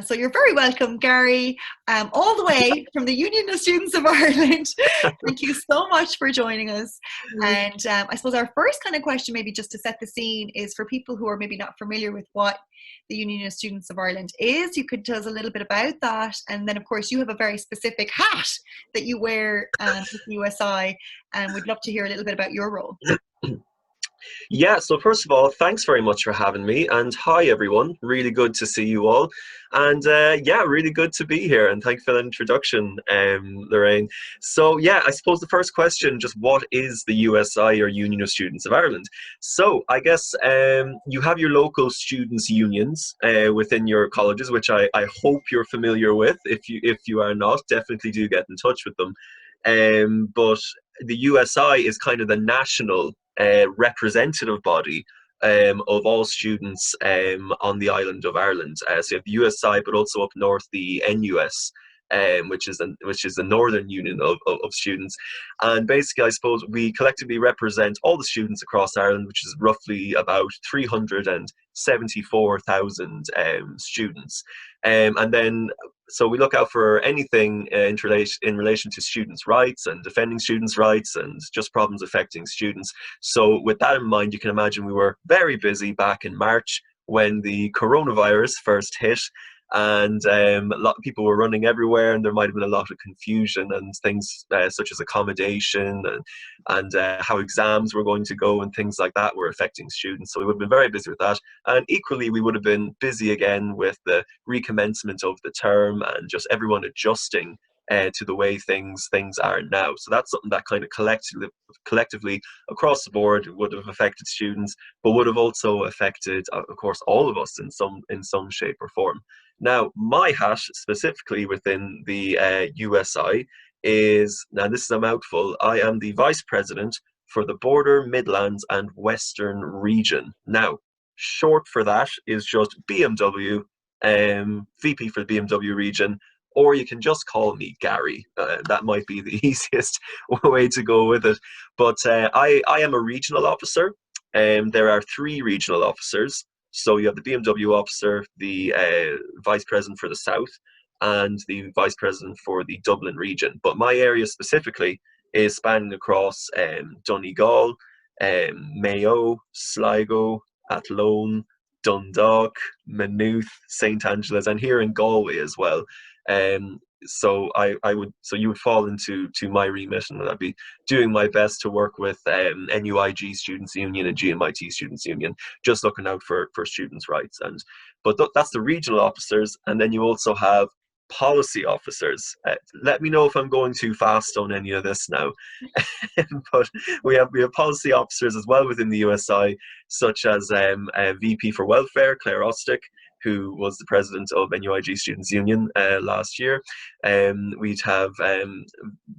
So you're very welcome, Gary, all the way from the Union of Students of Ireland. Thank you so much for joining us. And I suppose our first kind of question, maybe just to set the scene, is for people who are maybe not familiar with what the Union of Students of Ireland is. You could tell us a little bit about that. And then, of course, you have a very specific hat that you wear with the USI, and we'd love to hear a little bit about your role. Yeah, so first of all, thanks very much for having me. And hi, everyone. Really good to see you all. And yeah, really good to be here. And thank you for that introduction, Lorraine. So, yeah, I suppose the first question, just what is the USI, or Union of Students of Ireland? So, I guess you have your local students' unions within your colleges, which I hope you're familiar with. If you are not, definitely do get in touch with them. But the USI is kind of the national representative body of all students on the island of Ireland. So you have the USI, but also up north the NUS, which is the Northern Union of students. And basically, I suppose we collectively represent all the students across Ireland, which is roughly about 374,000 students. And then, so we look out for anything in relation to students' rights and defending students' rights and just problems affecting students. So with that in mind, you can imagine we were very busy back in March when the coronavirus first hit, and a lot of people were running everywhere, and there might have been a lot of confusion and things such as accommodation and how exams were going to go and things like that were affecting students. So we would have been very busy with that, and equally we would have been busy again with the recommencement of the term and just everyone adjusting to the way things are now. So that's something that kind of collectively across the board would have affected students, but would have also affected, of course, all of us in some shape or form. Now, my hat specifically within the USI is, now this is a mouthful, I am the Vice President for the Border, Midlands and Western region. Now, short for that is just BMW, VP for the BMW region, or you can just call me Gary. That might be the easiest way to go with it. But I am a regional officer. There are 3 regional officers. So you have the BMW officer, the vice president for the South, and the vice president for the Dublin region. But my area specifically is spanning across Donegal, Mayo, Sligo, Athlone, Dundalk, Maynooth, St Angela's, and here in Galway as well. So you would fall into my remit, and I'd be doing my best to work with NUIG Students' Union and GMIT Students' Union, just looking out for students' rights. But that's the regional officers, and then you also have policy officers. Let me know if I'm going too fast on any of this now. But we have policy officers as well within the USI, such as VP for Welfare, Claire Ostick, who was the president of NUIG Students' Union last year. We'd have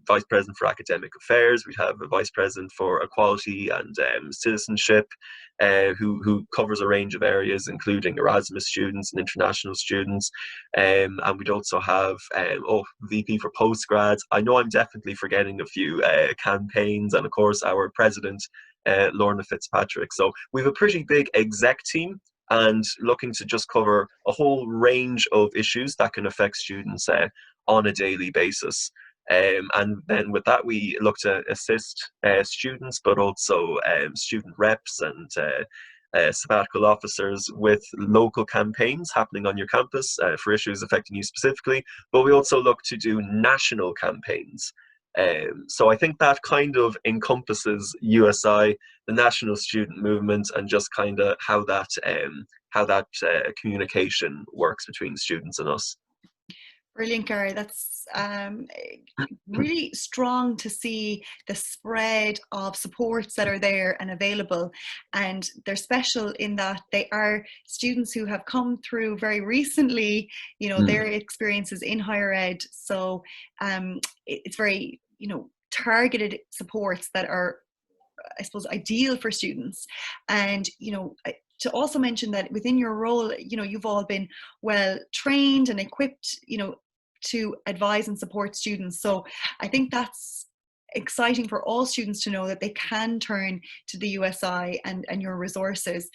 vice president for academic affairs. We'd have a vice president for equality and citizenship, who covers a range of areas, including Erasmus students and international students. And we'd also have VP for postgrads. I know I'm definitely forgetting a few campaigns, and of course our president, Lorna Fitzpatrick. So we have a pretty big exec team, and looking to just cover a whole range of issues that can affect students on a daily basis. And then with that, we look to assist students, but also student reps and sabbatical officers with local campaigns happening on your campus for issues affecting you specifically. But we also look to do national campaigns. So I think that kind of encompasses USI, the national student movement, and just kind of how that communication works between students and us. Brilliant, Gary. That's really strong to see the spread of supports that are there and available. And they're special in that they are students who have come through very recently, their experiences in higher ed. So it's very, targeted supports that are, I suppose, ideal for students. And, to also mention that within your role, you've all been well trained and equipped, to advise and support students. So I think that's exciting for all students to know that they can turn to the USI and your resources.